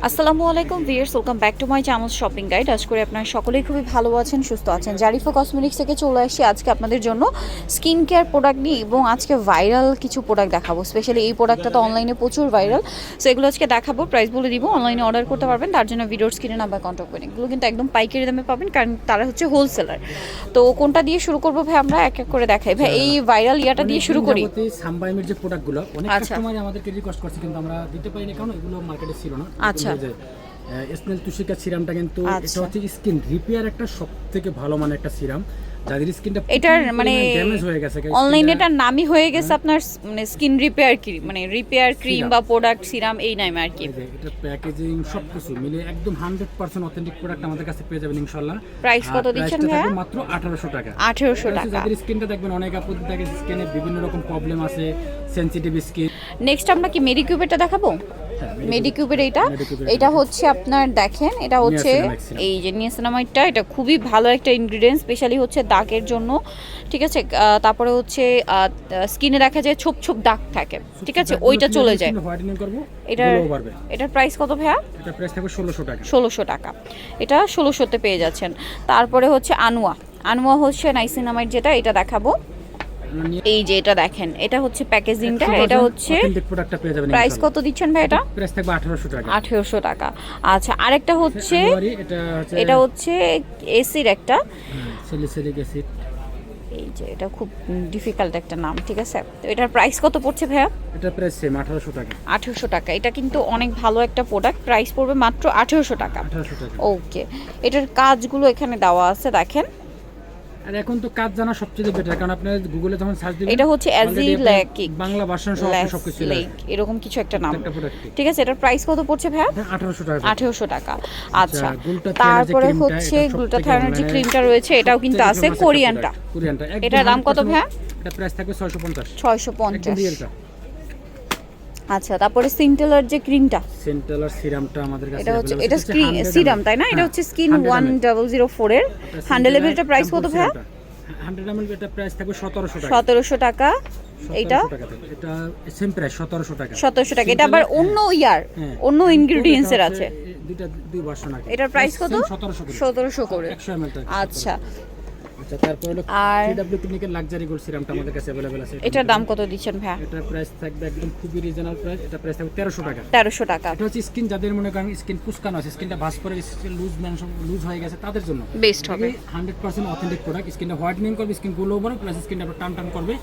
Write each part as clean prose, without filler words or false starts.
আসসালামু আলাইকুম viewers, welcome back to my channel shopping guide. আশা করি আপনারা সকলেই খুবই ভালো আছেন, সুস্থ আছেন। জারিফা কসমেটিক্স থেকে চলে আসি আজকে আপনাদের জন্য স্কিন কেয়ার প্রোডাক্ট নিয়ে, এবং আজকে ভাইরাল কিছু প্রোডাক্ট দেখাবো। স্পেশালি এই প্রোডাক্টটা তো অনলাইনে প্রচুর ভাইরাল, সো এগুলো আজকে দেখাবো। প্রাইস বলে দিব, অনলাইনে অর্ডার করতে পারবেন, তার জন্য ভিডিওর স্ক্রিনে নাম্বার কন্ট্যাক্ট করেন। এগুলো কিন্তু একদম পাইকারি দামে পাবেন, কারণ তারা হচ্ছে হোলসেলার। তো কোনটা দিয়ে শুরু করবো ভাই? আমরা এক এক করে দেখাই ভাই। এই ভাইরাল ইয়াটা দিয়ে শুরু করি। সানবাইমের যে প্রোডাক্টগুলো অনেক কাস্টমার আমাদেরকে রিকোয়েস্ট করছে, কিন্তু আমরা দিতে পারিনি কারণ এগুলো মার্কেটে ছিল না। আচ্ছা, স্নেল তুষিকা সিরামটা কিন্তু এটা হচ্ছে স্কিন রিপেয়ার একটা সবথেকে ভালো মানের একটা সিরাম, যাদের স্কিনটা এটার মানে ড্যামেজ হয়ে গেছে। অনলাইনে এটার নামই হয়ে গেছে আপনার মানে স্কিন রিপেয়ার ক্রিম, মানে রিপেয়ার ক্রিম বা প্রোডাক্ট সিরাম এই নামে আর কি। এটা প্যাকেজিং সবকিছু মিলে একদম 100% অথেন্টিক প্রোডাক্ট আমাদের কাছে পেয়ে যাবেন ইনশাআল্লাহ। প্রাইস কত দিচ্ছেন ভাইয়া? মাত্র 1800 টাকা। 1800 টাকা। যাদের স্কিনটা দেখবেন অনেক আপত্তি থাকে, স্কিনে বিভিন্ন রকম প্রবলেম আছে, সেনসিটিভ স্কিন। নেক্সট আমরা কি মেডিকিউবেরটা দেখাবো? মেডিকিউবের এটা হচ্ছে আপনার দেখেন, এটা হচ্ছে এই যে নিয়াসিনামাইডটা, এটা খুবই ভালো একটা ইনগ্রেডিয়েন্ট, স্পেশালি হচ্ছে দাগের জন্য, ঠিক আছে। তারপরে হচ্ছে স্কিনে দেখা যায় ছোপ ছোপ দাগ থাকে, ঠিক আছে, ওইটা চলে যায়। এটার প্রাইস কত ভাইয়া? এটা প্রাইস থাকবে 1600 টাকা। 1600 টাকা, এটা 1600-তে পেয়ে যাচ্ছেন। তারপরে হচ্ছে আনুয়া হচ্ছে নাইসিনামাইড, যেটা এটা দেখাবো। এই যে এটা দেখেন, এটা হচ্ছে প্যাকেজিংটা, এটা হচ্ছে প্রাইস কত দিচ্ছেন ভাই? এটা প্রাইস থাকবে 1800 টাকা। 1800 টাকা। আচ্ছা, আরেকটা হচ্ছে এটা হচ্ছে এসির একটা স্যালিসিলিক অ্যাসিড, এই যে এটা খুব ডিফিকাল্ট একটা নাম, ঠিক আছে। তো এটার প্রাইস কত পড়ছে ভাইয়া? এটা প্রাইস সেম 1800 টাকা। 1800 টাকা। এটা কিন্তু অনেক ভালো একটা প্রোডাক্ট, প্রাইস পড়বে মাত্র 1800 টাকা। 1800 টাকা। ওকে, এটার কাজগুলো এখানে দেওয়া আছে দেখেন। আর এখন তো কাজ জানা সবচেয়ে বেটার, কারণ আপনি গুগলে যখন সার্চ দিবেন এটা হচ্ছে অ্যাজিলেকিক বাংলা ভার্সন সহ সবকিছু এরকম কিছু একটা নাম, ঠিক আছে। এটার প্রাইস কত পড়ছে ভাইয়া? 1800 টাকা। 1800 টাকা। আচ্ছা, তারপরে হচ্ছে গ্লুটাথায়োনের যে ক্রিমটা রয়েছে, এটাও কিন্তু আছে কোরিয়ানটা। এটার দাম কত ভাইয়া? এটা প্রাইস থাকবে 650। 650। আচ্ছা, তারপরে সিনটেলার যে ক্রিমটা, সিনটেলার সিরামটা আমাদের কাছে এটা হচ্ছে, এটা সিরাম তাই না? এটা হচ্ছে স্কিন 1004 এর 100 লেভেলটা প্রাইস কত ভাইয়া? 100 ml এটা প্রাইস থাকবে 1700 টাকা। 1700 টাকা। এটা সেম প্রাইস 1700 টাকা। 1700 টাকা। এটা আবার অন্য অন্য ইনগ্রেডিয়েন্টস এর আছে, দুই ভার্সন আছে। এটার প্রাইস কত? 1700 করে 100 ml। আচ্ছা, তারপর হলো TW ক্লিনিকের লাক্সারি গোল্ড সিরামটা আমাদের কাছে अवेलेबल আছে। এটার দাম কত দিচ্ছেন ভাইয়া? এটার প্রাইস থাকবে একদম খুবই রিজনেবল প্রাইস। এটা প্রাইস থাকবে 1300 টাকা। 1300 টাকা। এটা হচ্ছে স্কিন যাদের মনে করেন স্কিন কুচকানো আছে, স্কিনটা ভাঁজ পড়ে গেছে, লুজ হয়ে গেছে, তাদের জন্য বেস্ট হবে। 100% অথেন্টিক প্রোডাক্ট। স্কিনটা হোয়াইটেনিং করবে, স্কিন গ্লো করবে, প্লাস স্কিনটা টান করবে,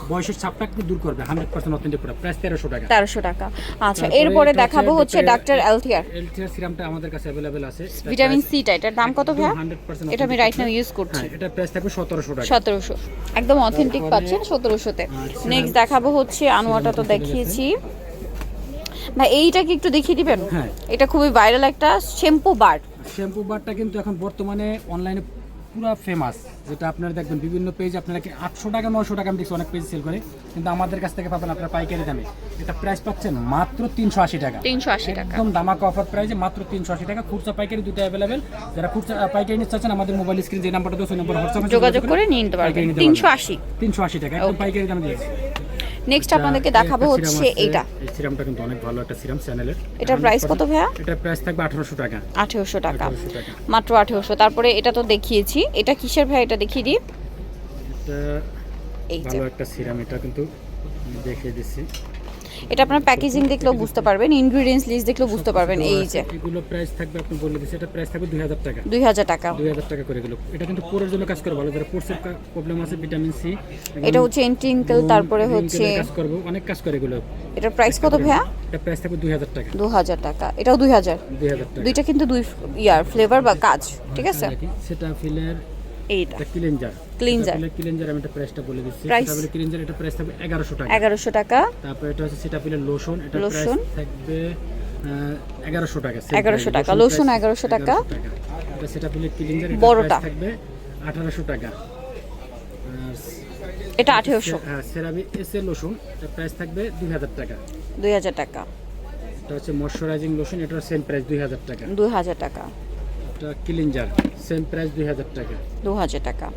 বয়সের ছাপটা একটু দূর করবে। 100% অথেন্টিক প্রোডাক্ট। প্রাইস 1300 টাকা। 1300 টাকা। আচ্ছা, এরপরে দেখাবো হচ্ছে ডাক্তার এলটিআর সিরামটা আমাদের কাছে अवेलेबल আছে, ভিটামিন সি টা। এটার দাম কত ভাইয়া? এটা আমি রাইট নাও ইউজ করছি। এটা প্রাইস থাকবে 1700 টাকা। 1700, একদম অথেন্টিক পাচ্ছেন 1700 তে। নেক্সট দেখাবো হচ্ছে আনোয়াটা, তো দেখিয়েছি ভাই। এইটা কি একটু দেখিয়ে দিবেন? হ্যাঁ, এটা খুবই ভাইরাল একটা শ্যাম্পু বারটা কিন্তু এখন বর্তমানে অনলাইনে পুরো ফেমাস, যেটা আপনারা দেখবেন বিভিন্ন পেজ আপনারা 800 টাকা 900 টাকা আমি দেখছি অনেক পেজ সেল করে, কিন্তু আমাদের কাছ থেকে পাবেন আপনারা পাইকারি দামে। এটা প্রাইস পাচ্ছেন মাত্র 380 টাকা। 380 টাকা, একদম দামাকা অফার প্রাইসে মাত্র 380 টাকা। খুচরা পাইকারি দুটো अवेलेबल। যারা খুচরা পাইকারি নিতে চাচ্ছেন আমাদের মোবাইল স্ক্রিন যে নাম্বারটা দেওয়া, সেই নম্বরে হোয়াটসঅ্যাপে যোগাযোগ করে নিয়ে নিতে পারবেন। 380 টাকা একদম পাইকারি দামে দিয়েছি। নেক্সট আপনাদেরকে দেখাবো হচ্ছে এইটা। এই সিরামটা কিন্তু অনেক ভালো একটা সিরাম চ্যানেলের। এটার প্রাইস কত ভাইয়া? এটার প্রাইস থাকবে 1800 টাকা। 1800 টাকা, মাত্র 1800। তারপরে এটা তো দেখিয়েছি, এটা কিসের ভাই? এটা দেখিয়ে দিই। এটা ভালো একটা সিরাম, এটা কিন্তু দেখিয়ে দিচ্ছি। এটা আপনার প্যাকেজিং দেখলেও বুঝতে পারবেন, ইনগ্রেডিয়েন্টস লিস্ট দেখলেও বুঝতে পারবেন। এই যে এগুলো প্রাইস থাকবে, আপনি বলে দিচ্ছি, এটা প্রাইস থাকবে 2000 টাকা। 2000 টাকা। 2000 টাকা করে গেল। এটা কিন্তু পোরের জন্য কাজ করে ভালো, যারা পোরের প্রবলেম আছে, ভিটামিন সি, এটা হচ্ছে এন্টিঙ্কেল, তারপরে হচ্ছে কাজ করবে, অনেক কাজ করে এগুলো। এটার প্রাইস কত ভাইয়া? এটা প্রাইস থাকবে 2000 টাকা। 2000 টাকা। এটাও 2000 টাকা। দুইটা কিন্তু দুই ফ্লেভার বা কাজ, ঠিক আছে। সেটা ফিলের এইটা ক্লিনজার আমি এটা প্রাইসটা বলে দিচ্ছি। সেটা ফিলের ক্লিনজার, এটা প্রাইস থাকবে 1100 টাকা। 1100 টাকা। তারপর এটা হচ্ছে সেটা ফিলের লোশন, এটা প্রাইস থাকবে 1100 টাকা। 1100 টাকা লোশন, 1100 টাকা। এটা সেটা ফিলের ক্লিনজার, এটা বড়টা থাকবে 1800 টাকা। এটা 1800। হ্যাঁ, সেরাভি এস এর লোশন, এটা প্রাইস থাকবে 2000 টাকা। 2000 টাকা। এটা হচ্ছে ময়শ্চারাইজিং লোশন, এটার সেম প্রাইস 2000 টাকা। 2000 টাকা। এটা ক্লিনজার, সেম প্রাইস 2000 টাকা। 2000 টাকা।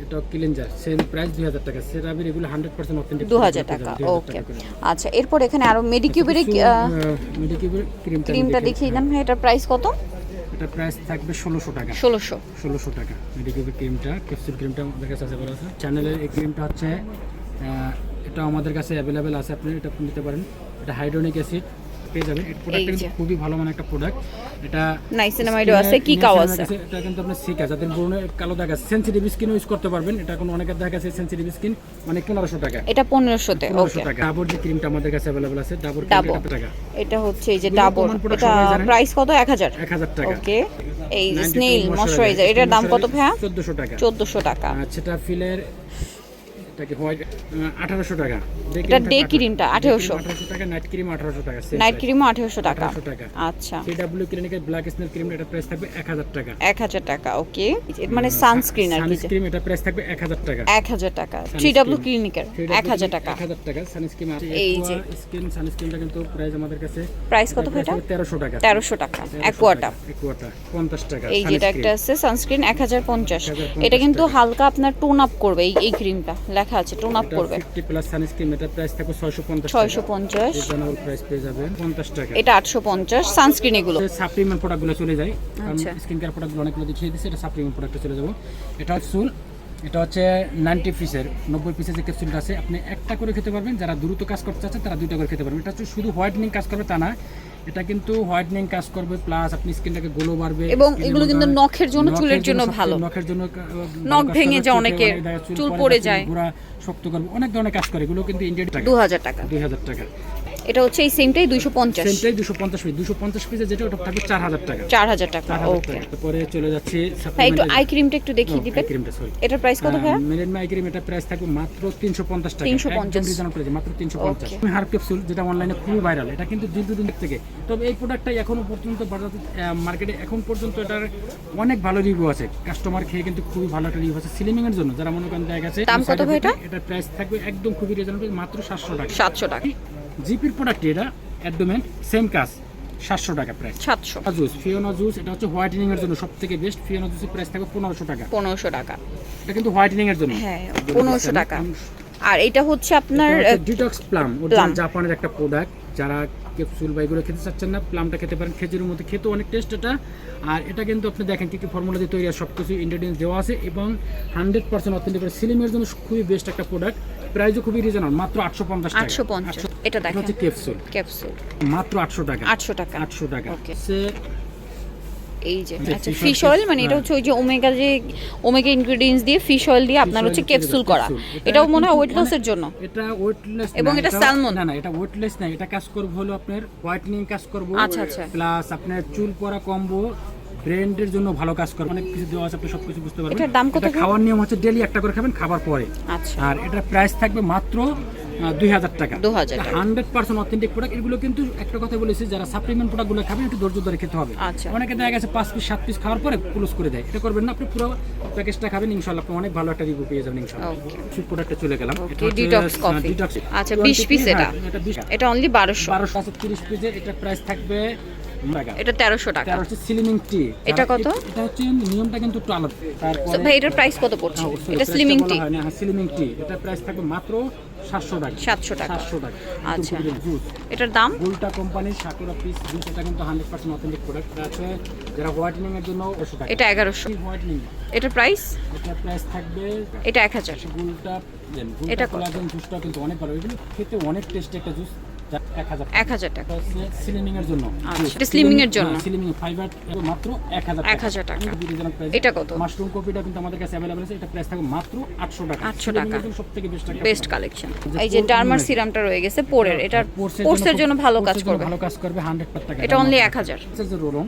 এটা ক্লিনজার সেম প্রাইস 2000 টাকা। সেরাভির এগুলো 100% অথেন্টিক 2000 টাকা। ওকে, আচ্ছা এরপর এখানে আরো মেডিকিউবের মেডিকিউবের ক্রিমটা দেখিয়ে দেন ভাই, এটার প্রাইস কত? এটা প্রাইস থাকবে 1600 টাকা। 1600 টাকা মেডিকিউবের ক্রিমটা, ক্যাপসুল ক্রিমটা আমাদের কাছে আছে, বলা আছে চ্যানেলের। এই ক্রিমটা হচ্ছে এটা আমাদের কাছে অ্যাভেলেবেল আছে, আপনি এটা নিতে পারেন। এটা হাইড্রোনিক অ্যাসিড পেয়ে যাবেন। এই প্রোডাক্টটা কিন্তু খুবই ভালো মানের একটা প্রোডাক্ট। এটা নাইসিনামাইডও আছে, কি কাও আছে। এটা কিন্তু আপনার সিকা, যাদের ব্রণের কালো দাগ আছে, সেনসিটিভ স্কিন ইউজ করতে পারবেন। এটা কোনো অনেকের দাগ আছে সেনসিটিভ স্কিন, মানে 1500 টাকা। এটা 1500 তে। ওকে, টাকা। ডাবর যে ক্রিমটা আমাদের কাছে अवेलेबल আছে, ডাবর ক্রিমটা টাকা। এটা হচ্ছে এই যে ডাবর, এটা প্রাইস কত? 1000 টাকা। ওকে, এই স্নেইল ময়শ্চারাইজার, এটার দাম কত ভাইয়া? 1400 টাকা। 1400 টাকা। আচ্ছা, এটা ফিলের এটাকে হোয়াইট 1800 টাকা। এটা ডে ক্রিমটা 1800 টাকা। নাইট ক্রিম 1800 টাকা। নাইট ক্রিমও 1800 টাকা। 1800 টাকা। আচ্ছা, সিডব্লিউ ক্লিনিকের ব্ল্যাক স্নেল ক্রিম, এটা প্রাইস থাকবে 1000 টাকা। 1000 টাকা। ওকে, মানে সানস্ক্রিন আর কি, সানস্ক্রিন এটা প্রাইস থাকবে 1000 টাকা। 1000 টাকা। 3W ক্লিনিকের 1000 টাকা। 1000 টাকা সানস্ক্রিন। এই যে স্কিন সানস্ক্রিনটা কিন্তু প্রাইস আমাদের কাছে প্রাইস কত ভাই? এটা 1300 টাকা। 1300 টাকা। অ্যাকোয়াটা 50 টাকা। এই যেটা একটা আছে সানস্ক্রিন 1050। এটা কিন্তু হালকা আপনার টোন আপ করবে, এই ক্রিমটা লেখা আছে টোন আপ করবে। 50 প্লাস সানস্ক্রিন, এটা প্রাইস থাকবে 650 টাকা। 650 রিজনেবল প্রাইস পেয়ে যাবেন 50 টাকা। এটা 850 সানস্ক্রিন। এগুলো সাপ্লিমেন্ট প্রোডাক্টগুলো চলে যায়, আচ্ছা, স্কিন কেয়ার প্রোডাক্টগুলো অনেকগুলো দেখিয়ে দিয়েছে, এটা সাপ্লিমেন্ট প্রোডাক্টে চলে যাব। এটা ক্যাপসুল, এটা হচ্ছে 90 পিসের 90 পিসের যে ক্যাপসুলটা আছে, আপনি একটা করে খেতে পারবেন। যারা দ্রুত কাজ করতে চাচ্ছেন তারা দুইটা করে খেতে পারবেন। এটা হচ্ছে শুধু হোয়াইটনিং কাজ করবে তা না, এটা কিন্তু হোয়াইটনিং কাজ করবে প্লাস আপনি স্কিনটাকে গ্লো বাড়বে। এবং এগুলো কিন্তু নখের জন্য, চুলের জন্য ভালো। নখের জন্য নখ ভেঙে যায় অনেকের, চুল পড়ে যায়, পুরো শক্ত করবে, অনেক ধরনের কাজ করে। এগুলো কিন্তু ইন্ডিয়ান টাকা 2000 টাকা। 2000 টাকা। এটা হচ্ছে এই সেমটাই 250। সেমটাই 250 পিস। 250 পিসে যেটা ওটা থাকবে 4000 টাকা। 4000 টাকা। ওকে, তারপরে চলে যাচ্ছে ভাই একটু আই ক্রিমটা একটু দেখিয়ে দিবেন। ক্রিমটা সরি, এটার প্রাইস কত ভাই? মেরিন আই ক্রিম, এটা প্রাইস থাকবে মাত্র 350 টাকা। 350 একদম রিজনেবল প্রাইস, মাত্র 350। হার্ব ক্যাপসুল, যেটা অনলাইনে খুবই ভাইরাল, এটা কিন্তু দীর্ঘদিন থেকে। তবে এই প্রোডাক্টটাই এখনো পর্যন্ত বাজারে মার্কেটে এখন পর্যন্ত এটার অনেক ভালো রিভিউ আছে। কাস্টমার খেয়ে কিন্তু খুবই ভালো একটা রিভিউ আছে স্লিমিং এর জন্য, যারা মনে করেন দেখা গেছে। দাম কত ভাই এটা? এটা প্রাইস থাকবে একদম খুবই রিজনেবল, মাত্র 700 টাকা। 700 টাকা। জিপির প্রোডাক্ট, এটা অ্যাডোমেন্ট সেম কাজ, 700 টাকা প্রাইস। 700। জুস, ফিওনা জুস, এটা হচ্ছে হোয়াইটেনিং এর জন্য সবথেকে বেস্ট। ফিওনা জুসের প্রাইস থাকবে 1500 টাকা। 1500 টাকা। এটা কিন্তু হোয়াইটেনিং এর জন্য। হ্যাঁ, 1500 টাকা। আর এটা হচ্ছে আপনার ডিটক্স প্লাম, অরিজিনাল জাপানের একটা প্রোডাক্ট। যারা ক্যাপসুল বা এগুলো খেতে চাচ্ছেন না, প্লামটা খেতে পারেন। খেজুরের মধ্যে খেতে অনেক টেস্ট এটা। আর এটা কিন্তু আপনি দেখেন কি কি ফর্মুলা দিয়ে তৈরি, সব কিছু ইনগ্রেডিয়েন্টস দেওয়া আছে এবং 100% অথেন্টিক। সিলিমের জন্য খুবই বেস্ট একটা প্রোডাক্ট। প্রাইসও খুবই রিজনেবল, মাত্র 850 টাকা। 850। এটা দেখেন, হচ্ছে ক্যাপসুল মাত্র 800 টাকা। 800 টাকা। 800 টাকা। ওকে, সে এই যে আচ্ছা ফিশ অয়েল, মানে এটা হচ্ছে ওই যে ওমেগা ইনগ্রেডিয়েন্টস দিয়ে ফিশ অয়েল দিয়ে আপনার হচ্ছে ক্যাপসুল করা। এটাও মনে হয় ওয়েট লসের জন্য। এটা ওয়েটলেস এবং এটা সালমন না, এটা ওয়েটলেস না, এটা কাজ করব হলো আপনার হোয়াইটেনিং কাজ করব। আচ্ছা আচ্ছা। প্লাস আপনার চুল পড়া কমবো, ব্রেন্ডের জন্য ভালো কাজ করবে। অনেক কিছু দেওয়া আছে, আপনি সবকিছু বুঝতে পারবেন। এটার দাম কত? খাওয়ার নিয়ম হচ্ছে ডেইলি একটা করে খাবেন খাবার পরে। আচ্ছা, আর এটার প্রাইস থাকবে মাত্র 2000 টাকা। 2000 টাকা। 100% অথেন্টিক প্রোডাক্ট। এগুলো কিন্তু একটা কথা বলেছি, যারা সাপ্লিমেন্ট প্রোডাক্টগুলো খাবেন একটু ধৈর্য ধরে খেতে হবে। আচ্ছা, অনেকে দেখা গেছে 5 পিস 7 পিস খাওয়ার পরে ক্লোজ করে দেয়, এটা করবেন না। আপনি পুরো প্যাকেজটা খাবেন, ইনশাআল্লাহ আপনি অনেক ভালো একটা রিভিউ পেয়ে যাবেন ইনশাআল্লাহ। ওকে, সুপ প্রোডাক্টে চলে গেলাম। এটা ডিটক্স কফি। আচ্ছা 20 পিস। এটা অনলি 1200। 30 পিসে এটা প্রাইস থাকবে টাকা। এটা 1300 টাকা। 1300 স্লিমিং টি। এটা কত? এটা হচ্ছে নিয়মটা কিন্তু একটু আলাদা। তারপর ভাই এটার প্রাইস কত পড়ছে? এটা স্লিমিং টি। হ্যাঁ, স্লিমিং টি, এটা প্রাইস থাকবে মাত্র 700 টাকা। 700 টাকা। 700 টাকা। আচ্ছা, জুস, এটার দাম? গোল্টা কোম্পানির সাকুরা পিস জুস, এটা কিন্তু 100% অথেন্টিক প্রোডাক্ট। এটা আছে যারা হোয়াইটেনিং এর জন্য 100 টাকা। এটা 1100। হোয়াইটেনিং, এটার প্রাইস? এটা প্রাইস থাকবে, এটা 1000। গোল্টা এটা কোলাজেন জুসটা কিন্তু অনেক ভালো, এগুলো খেতে অনেক টেস্টি একটা জুস। 1000 টাকা। স্লিমিং এর জন্য। আচ্ছা, এটা স্লিমিং এর জন্য। স্লিমিং ফাইবার মাত্র 1000 টাকা। এটা কত? মাশরুম কফিটা কিন্তু আমাদের কাছে अवेलेबल আছে, এটা প্রাইস থাকবে মাত্র 800 টাকা। 800 টাকা। সবথেকে বেস্ট কালেকশন। এই যে ডার্মার সিরামটা রয়ে গেছে পোরের, এটা পোর্সের জন্য ভালো কাজ করবে। ভালো কাজ করবে 100 টাকা। এটা অনলি 1000।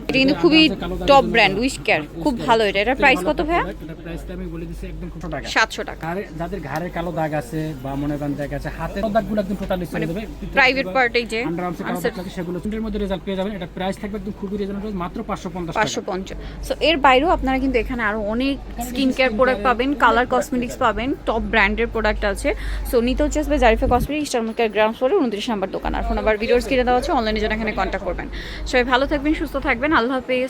এটা কিন্তু খুবই টপ ব্র্যান্ড উইশ কেয়ার, খুব ভালো। এটার প্রাইস কত ভাইয়া? এটার প্রাইসটা আমি বলে দিছি একদম 700 টাকা। 700 টাকা। আর যাদের ঘাড়ে কালো দাগ আছে বা মনে করেন দাগ আছে, হাতের দাগগুলো একদম টোটালি চলে যাবে। প্রাইভেট পার্টে যে আন্ডারআর্মসে কালো দাগ থাকে সেগুলো চুলের মধ্যে রেজাল্ট পেয়ে যাবেন। এটা প্রাইস থাকবে একদম খুবই রিজনেবল, মাত্র 550 টাকা। 550। সো এর বাইরেও আপনারা কিন্তু এখানে আরো অনেক স্কিন কেয়ার প্রোডাক্ট পাবেন, কালার কসমেটিক্স পাবেন, টপ ব্র্যান্ডের প্রোডাক্ট আছে। সো নিতে হচ্ছে আসবে Zarifa cosmetics, star market ground ফ্লোরে 29 নম্বর দোকান। আর ফোন নাম্বার ভিডিওস কিনে দেওয়া আছে, অনলাইনে জন্য এখানে কন্ট্যাক্ট করবেন। সবাই ভালো থাকবেন, সুস্থ থাকবেন, আল্লাহ হাফেজ।